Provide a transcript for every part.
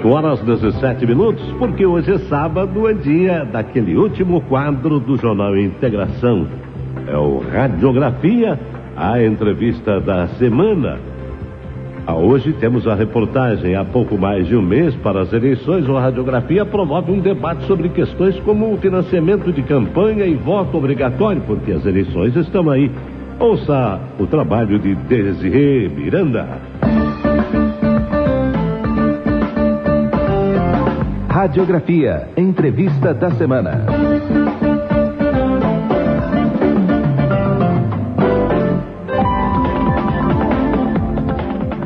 8h17, porque hoje é sábado, é dia daquele último quadro do Jornal Integração. É o Radiografia, a entrevista da semana. Hoje temos a reportagem. Há pouco mais de um mês para as eleições, o Radiografia promove um debate sobre questões como o financiamento de campanha e voto obrigatório, porque as eleições estão aí. Ouça o trabalho de Desirê Miranda. Radiografia, entrevista da semana.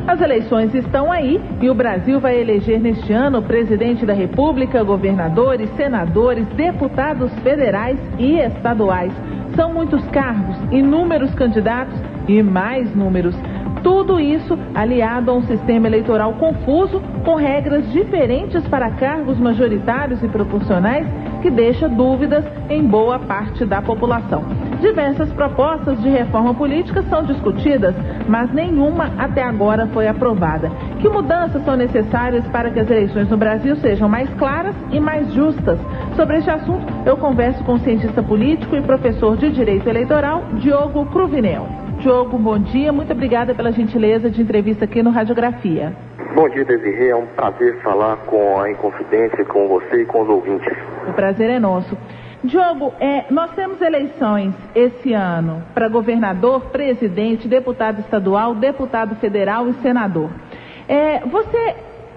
As eleições estão aí e o Brasil vai eleger neste ano presidente da República, governadores, senadores, deputados federais e estaduais. São muitos cargos, inúmeros candidatos e mais números. Tudo isso aliado a um sistema eleitoral confuso, com regras diferentes para cargos majoritários e proporcionais, que deixa dúvidas em boa parte da população. Diversas propostas de reforma política são discutidas, mas nenhuma até agora foi aprovada. Que mudanças são necessárias para que as eleições no Brasil sejam mais claras e mais justas? Sobre este assunto, eu converso com o cientista político e professor de Direito Eleitoral, Diogo Cruvinel. Diogo, bom dia. Muito obrigada pela gentileza de entrevista aqui no Radiografia. Bom dia, Desirê. É um prazer falar com a Inconfidência, com você e com os ouvintes. O prazer é nosso. Diogo, nós temos eleições esse ano para governador, presidente, deputado estadual, deputado federal e senador.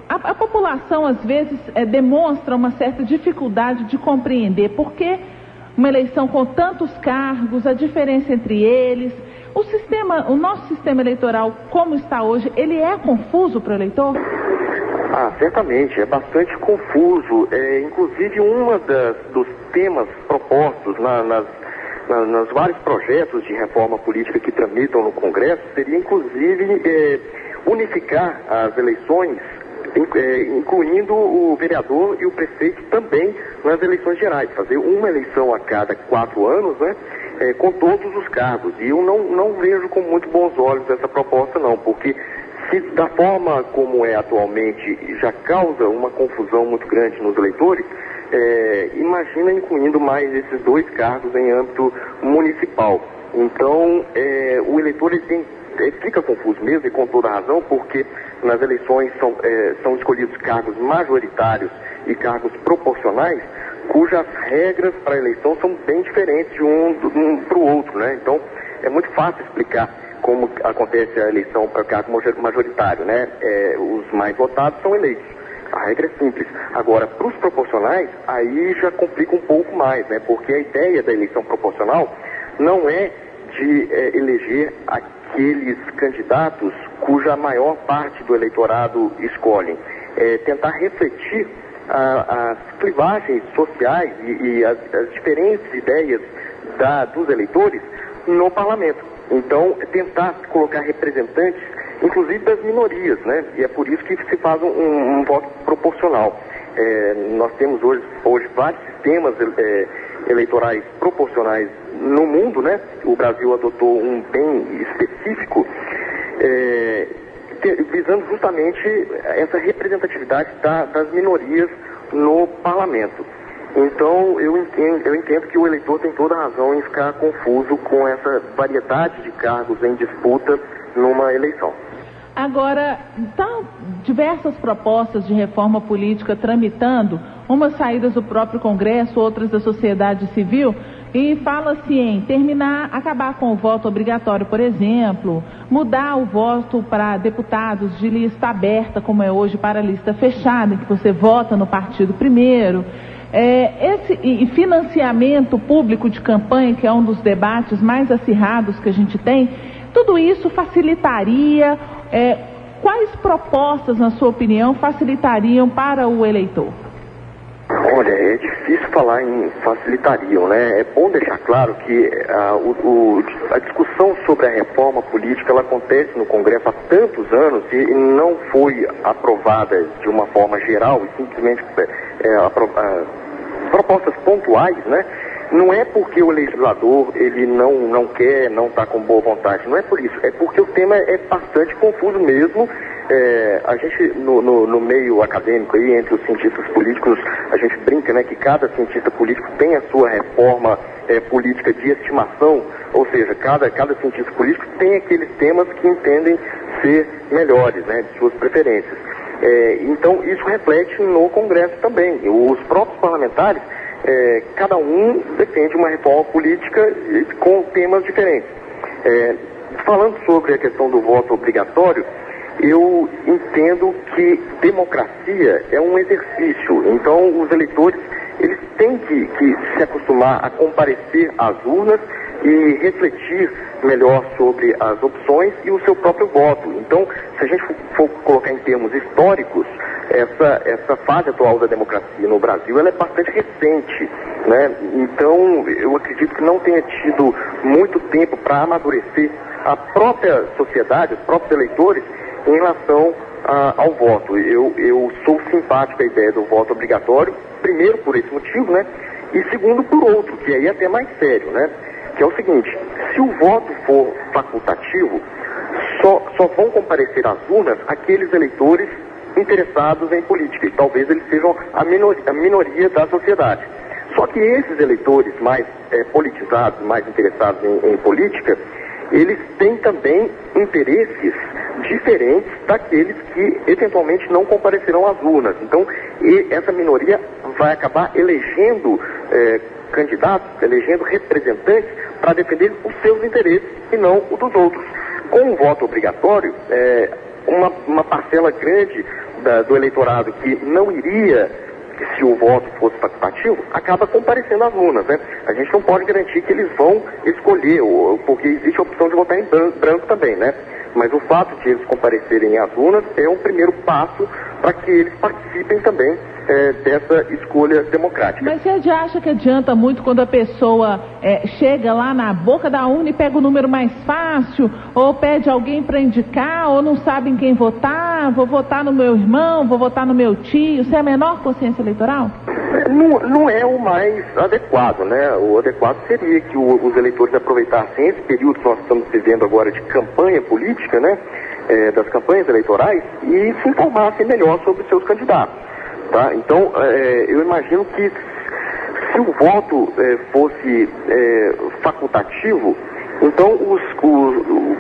A população às vezes demonstra uma certa dificuldade de compreender por que uma eleição com tantos cargos, a diferença entre eles. O nosso sistema eleitoral, como está hoje, ele é confuso para o eleitor? Certamente, é bastante confuso. Inclusive, dos temas propostos nos vários projetos de reforma política que tramitam no Congresso seria, inclusive, unificar as eleições, incluindo o vereador e o prefeito também nas eleições gerais, fazer uma eleição a cada 4 anos, né? Com todos os cargos. E eu não vejo com muito bons olhos essa proposta, não, porque se da forma como é atualmente já causa uma confusão muito grande nos eleitores, imagina incluindo mais esses 2 cargos em âmbito municipal. Então, o eleitor fica confuso mesmo, e com toda razão, porque nas eleições são escolhidos cargos majoritários e cargos proporcionais, cujas regras para a eleição são bem diferentes de um para o outro, né? Então, é muito fácil explicar como acontece a eleição para cargo majoritário, né? Os mais votados são eleitos. A regra é simples. Agora, para os proporcionais, aí já complica um pouco mais, né? Porque a ideia da eleição proporcional não é de eleger aqueles candidatos cuja maior parte do eleitorado escolhem. É tentar refletir as clivagens sociais e as diferentes ideias dos eleitores no parlamento. Então, tentar colocar representantes, inclusive das minorias, né? E é por isso que se faz um voto proporcional. Nós temos hoje vários sistemas eleitorais proporcionais no mundo, né? O Brasil adotou um bem específico, visando justamente essa representatividade das minorias no parlamento. Então, eu entendo que o eleitor tem toda a razão em ficar confuso com essa variedade de cargos em disputa numa eleição. Agora, estão diversas propostas de reforma política tramitando, umas saídas do próprio Congresso, outras da sociedade civil, e fala-se em acabar com o voto obrigatório, por exemplo, mudar o voto para deputados de lista aberta, como é hoje, para lista fechada, em que você vota no partido primeiro. E financiamento público de campanha, que é um dos debates mais acirrados que a gente tem, tudo isso facilitaria. Quais propostas, na sua opinião, facilitariam para o eleitor? Olha, é difícil falar em facilitariam, né? É bom deixar claro que a discussão sobre a reforma política, ela acontece no Congresso há tantos anos e não foi aprovada de uma forma geral e simplesmente propostas pontuais, né? Não é porque o legislador ele não quer, não está com boa vontade, não é por isso, é porque o tema é bastante confuso mesmo, A gente, no meio acadêmico, aí, entre os cientistas políticos, a gente brinca, né, que cada cientista político tem a sua reforma política de estimação, ou seja, cada cientista político tem aqueles temas que entendem ser melhores, né, de suas preferências. Então, isso reflete no Congresso também. Os próprios parlamentares, cada um defende uma reforma política com temas diferentes. Falando sobre a questão do voto obrigatório, eu entendo que democracia é um exercício. Então, os eleitores, eles têm que se acostumar a comparecer às urnas e refletir melhor sobre as opções e o seu próprio voto. Então, se a gente for colocar em termos históricos, essa fase atual da democracia no Brasil, ela é bastante recente, né? Então, eu acredito que não tenha tido muito tempo para amadurecer a própria sociedade, os próprios eleitores, em relação ao voto. Eu sou simpático à ideia do voto obrigatório, primeiro por esse motivo, né? E segundo por outro, que aí é até mais sério, né? Que é o seguinte: se o voto for facultativo, só vão comparecer às urnas aqueles eleitores interessados em política, e talvez eles sejam a minoria da sociedade. Só que esses eleitores mais politizados, mais interessados em política, eles têm também interesses diferentes daqueles que eventualmente não comparecerão às urnas. Então, essa minoria vai acabar elegendo candidatos, elegendo representantes para defender os seus interesses e não os dos outros. Com o voto obrigatório, uma parcela grande do eleitorado que não iria, se o voto fosse facultativo, acaba comparecendo às urnas, né? A gente não pode garantir que eles vão escolher, porque existe a opção de votar em branco também, né? Mas o fato de eles comparecerem às urnas é um primeiro passo para que eles participem também dessa escolha democrática. Mas você acha que adianta muito quando a pessoa chega lá na boca da urna e pega o número mais fácil, ou pede alguém para indicar, ou não sabe em quem votar, vou votar no meu irmão, vou votar no meu tio? Isso é a menor consciência eleitoral? Não é o mais adequado, né? O adequado seria que os eleitores aproveitassem esse período que nós estamos vivendo agora de campanha política, né? Das campanhas eleitorais, e se informassem melhor sobre seus candidatos. Tá? Então, eu imagino que se o voto fosse facultativo, então,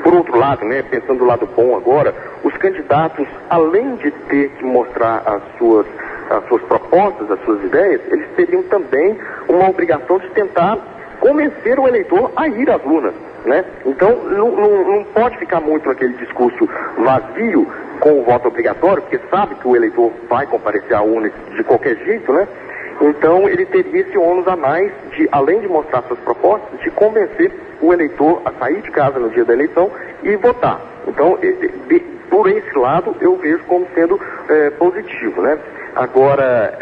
por outro lado, né, pensando do lado bom agora, os candidatos, além de ter que mostrar as suas propostas, as suas ideias, eles teriam também uma obrigação de tentar convencer o eleitor a ir às urnas, né? Então, não pode ficar muito naquele discurso vazio com o voto obrigatório, porque sabe que o eleitor vai comparecer à urna de qualquer jeito, né? Então, ele teria esse ônus a mais de, além de mostrar suas propostas, de convencer o eleitor a sair de casa no dia da eleição e votar. Então, por esse lado, eu vejo como sendo positivo, né? Agora,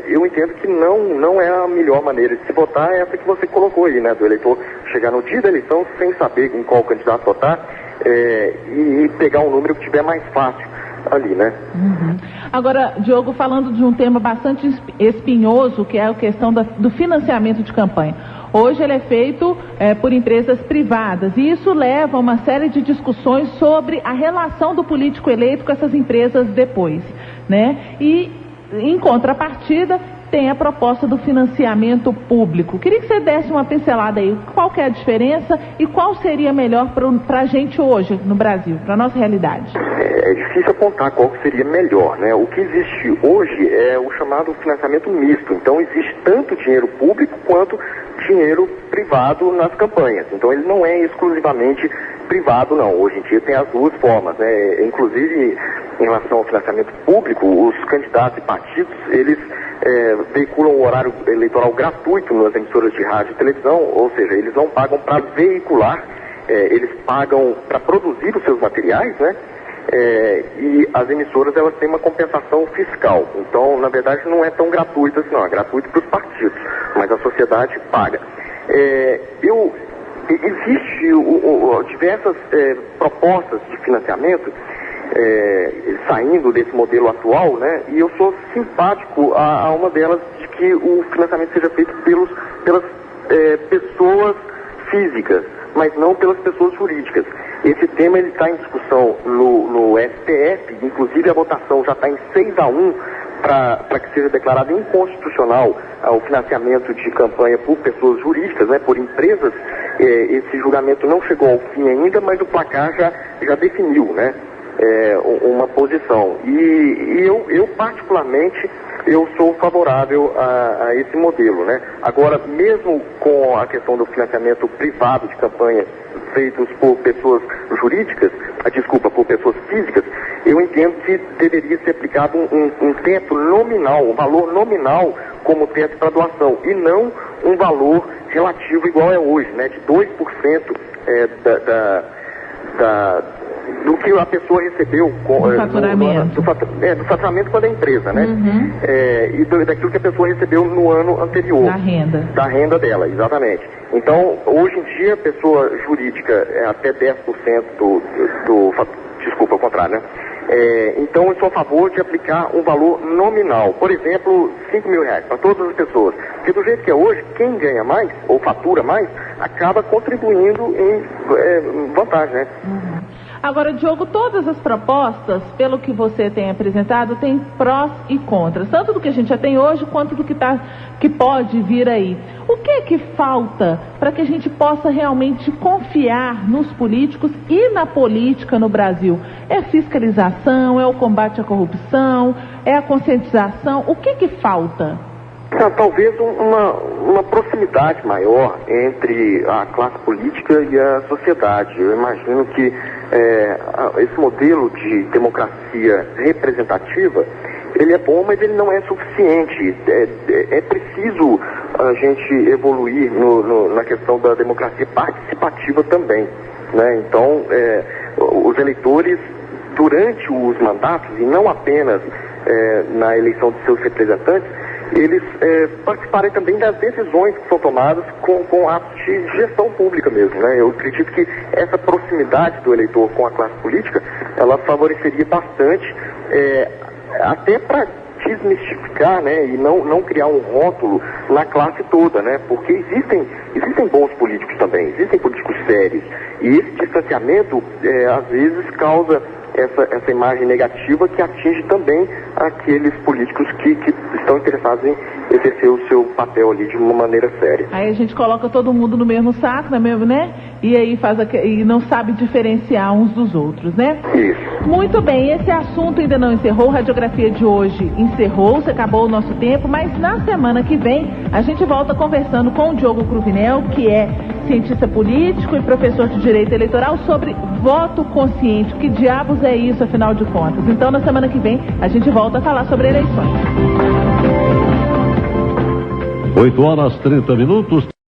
eu entendo que não é a melhor maneira de se votar, é essa que você colocou aí, né? Do eleitor chegar no dia da eleição sem saber em qual candidato votar e pegar um número que tiver mais fácil ali, né? Uhum. Agora, Diogo, falando de um tema bastante espinhoso, que é a questão do financiamento de campanha. Hoje ele é feito por empresas privadas, e isso leva a uma série de discussões sobre a relação do político eleito com essas empresas depois, né? E, em contrapartida, tem a proposta do financiamento público. Queria que você desse uma pincelada aí. Qual que é a diferença e qual seria melhor para a gente hoje no Brasil, para a nossa realidade? É difícil apontar qual que seria melhor, né? O que existe hoje é o chamado financiamento misto. Então, existe tanto dinheiro público quanto dinheiro privado nas campanhas. Então, ele não é exclusivamente privado, não. Hoje em dia tem as duas formas, né? Inclusive, em relação ao financiamento público, os candidatos e partidos, eles veiculam o horário eleitoral gratuito nas emissoras de rádio e televisão, ou seja, eles não pagam para veicular, eles pagam para produzir os seus materiais, né? E as emissoras, elas têm uma compensação fiscal. Então, na verdade, não é tão gratuito assim, não. É gratuito para os partidos, mas a sociedade paga. Existe diversas propostas de financiamento saindo desse modelo atual, né? E eu sou simpático a uma delas, de que o financiamento seja feito pelas pessoas físicas, mas não pelas pessoas jurídicas. Esse tema está em discussão no STF, inclusive a votação já está em 6-1 para que seja declarado inconstitucional o financiamento de campanha por pessoas jurídicas, né, por empresas. Esse julgamento não chegou ao fim ainda, mas o placar já definiu, né, uma posição. E eu particularmente, eu sou favorável a esse modelo, né. Agora, mesmo com a questão do financiamento privado de campanha feitos por pessoas jurídicas, por pessoas físicas, eu entendo que deveria ser aplicado um teto nominal, um valor nominal como teto para doação, e não um valor relativo igual é hoje, né, de 2% do que a pessoa recebeu do faturamento. Do faturamento para a empresa, né? Uhum. E daquilo que a pessoa recebeu no ano anterior. Da renda dela, exatamente. Então, hoje em dia, a pessoa jurídica é até 10% desculpa, ao contrário, né? Então, eu sou a favor de aplicar um valor nominal. Por exemplo, R$5.000 para todas as pessoas. Porque do jeito que é hoje, quem ganha mais, ou fatura mais, acaba contribuindo em vantagem, né? Uhum. Agora, Diogo, todas as propostas, pelo que você tem apresentado, tem prós e contras, tanto do que a gente já tem hoje, quanto do que pode vir aí. O que é que falta para que a gente possa realmente confiar nos políticos e na política no Brasil? É fiscalização, é o combate à corrupção, é a conscientização? O que é que falta? Talvez uma proximidade maior entre a classe política e a sociedade. Eu imagino que esse modelo de democracia representativa, ele é bom, mas ele não é suficiente. É preciso a gente evoluir na questão da democracia participativa também, né? Então, os eleitores, durante os mandatos, e não apenas na eleição de seus representantes, eles participarem também das decisões que são tomadas com atos de gestão pública mesmo, né? Eu acredito que essa proximidade do eleitor com a classe política, ela favoreceria bastante, até para desmistificar, né, e não criar um rótulo na classe toda, né? Porque existem bons políticos também, existem políticos sérios, e esse distanciamento às vezes causa essa imagem negativa que atinge também aqueles políticos que estão interessados em exercer o seu papel ali de uma maneira séria. Aí a gente coloca todo mundo no mesmo saco, né? E aí e não sabe diferenciar uns dos outros, né? Isso. Muito bem, esse assunto ainda não encerrou, a radiografia de hoje encerrou-se, acabou o nosso tempo, mas na semana que vem a gente volta conversando com o Diogo Cruvinel, que é cientista político e professor de Direito Eleitoral, sobre voto consciente. Que diabos é isso, afinal de contas? Então, na semana que vem, a gente volta a falar sobre eleições. 8h30.